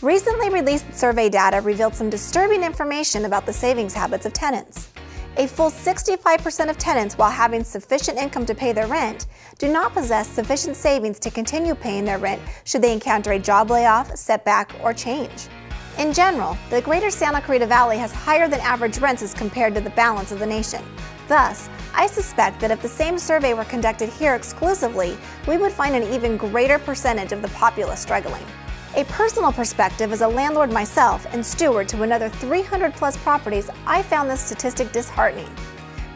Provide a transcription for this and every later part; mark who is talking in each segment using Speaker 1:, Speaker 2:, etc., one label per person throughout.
Speaker 1: Recently released survey data revealed some disturbing information about the savings habits of tenants. A full 65% of tenants, while having sufficient income to pay their rent, do not possess sufficient savings to continue paying their rent should they encounter a job layoff, setback, or change. In general, the greater Santa Clarita Valley has higher than average rents as compared to the balance of the nation. Thus, I suspect that if the same survey were conducted here exclusively, we would find an even greater percentage of the populace struggling. A personal perspective as a landlord myself and steward to another 300 plus properties, I found this statistic disheartening.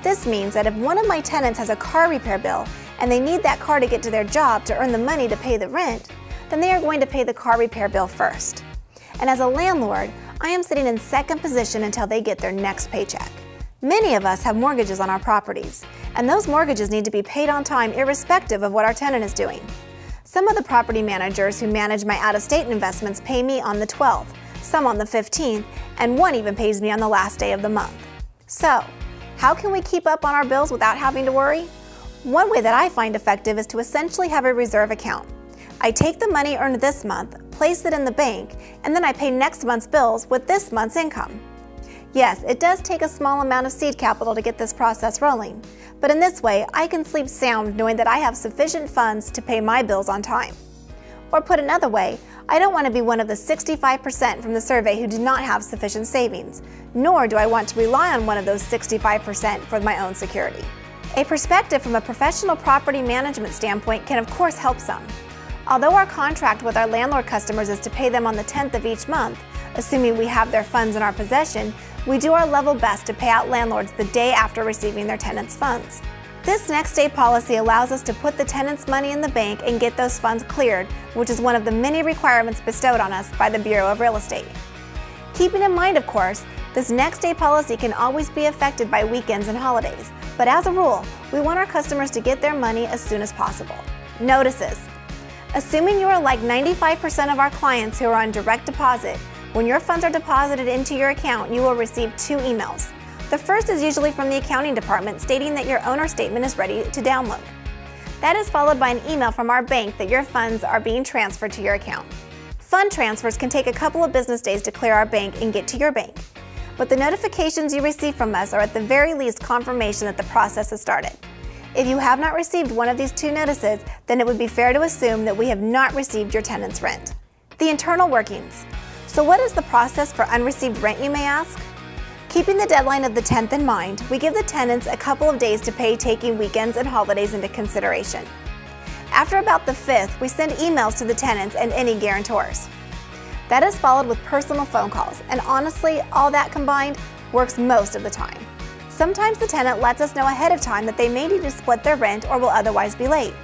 Speaker 1: This means that if one of my tenants has a car repair bill and they need that car to get to their job to earn the money to pay the rent, then they are going to pay the car repair bill first. And as a landlord, I am sitting in second position until they get their next paycheck. Many of us have mortgages on our properties, and those mortgages need to be paid on time irrespective of what our tenant is doing. Some of the property managers who manage my out-of-state investments pay me on the 12th, some on the 15th, and one even pays me on the last day of the month. So, how can we keep up on our bills without having to worry? One way that I find effective is to essentially have a reserve account. I take the money earned this month, place it in the bank, and then I pay next month's bills with this month's income. Yes, it does take a small amount of seed capital to get this process rolling, but in this way, I can sleep sound knowing that I have sufficient funds to pay my bills on time. Or put another way, I don't want to be one of the 65% from the survey who do not have sufficient savings, nor do I want to rely on one of those 65% for my own security. A perspective from a professional property management standpoint can of course help some. Although our contract with our landlord customers is to pay them on the 10th of each month, assuming we have their funds in our possession, we do our level best to pay out landlords the day after receiving their tenants' funds. This next day policy allows us to put the tenants' money in the bank and get those funds cleared, which is one of the many requirements bestowed on us by the Bureau of Real Estate. Keeping in mind, of course, this next day policy can always be affected by weekends and holidays, but as a rule, we want our customers to get their money as soon as possible. Notices. Assuming you are like 95% of our clients who are on direct deposit, when your funds are deposited into your account, you will receive 2 emails. The first is usually from the accounting department stating that your owner statement is ready to download. That is followed by an email from our bank that your funds are being transferred to your account. Fund transfers can take a couple of business days to clear our bank and get to your bank, but the notifications you receive from us are at the very least confirmation that the process has started. If you have not received one of these 2 notices, then it would be fair to assume that we have not received your tenant's rent. The internal workings. So what is the process for unreceived rent, you may ask? Keeping the deadline of the 10th in mind, we give the tenants a couple of days to pay, taking weekends and holidays into consideration. After about the 5th, we send emails to the tenants and any guarantors. That is followed with personal phone calls, and honestly, all that combined works most of the time. Sometimes the tenant lets us know ahead of time that they may need to split their rent or will otherwise be late.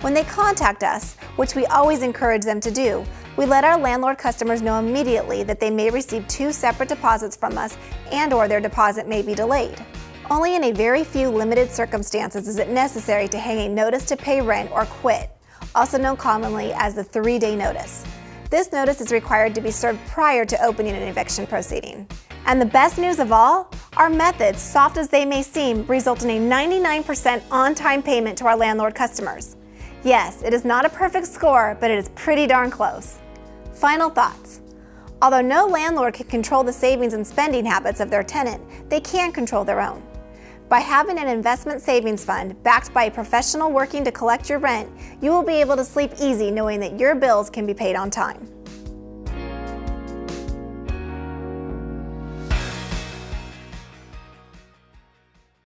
Speaker 1: When they contact us, which we always encourage them to do, we let our landlord customers know immediately that they may receive 2 separate deposits from us and/or their deposit may be delayed. Only in a very few limited circumstances is it necessary to hang a notice to pay rent or quit, also known commonly as the 3-day notice. This notice is required to be served prior to opening an eviction proceeding. And the best news of all, our methods, soft as they may seem, result in a 99% on-time payment to our landlord customers. Yes, it is not a perfect score, but it is pretty darn close. Final thoughts. Although no landlord can control the savings and spending habits of their tenant, they can control their own. By having an investment savings fund backed by a professional working to collect your rent, you will be able to sleep easy knowing that your bills can be paid on time.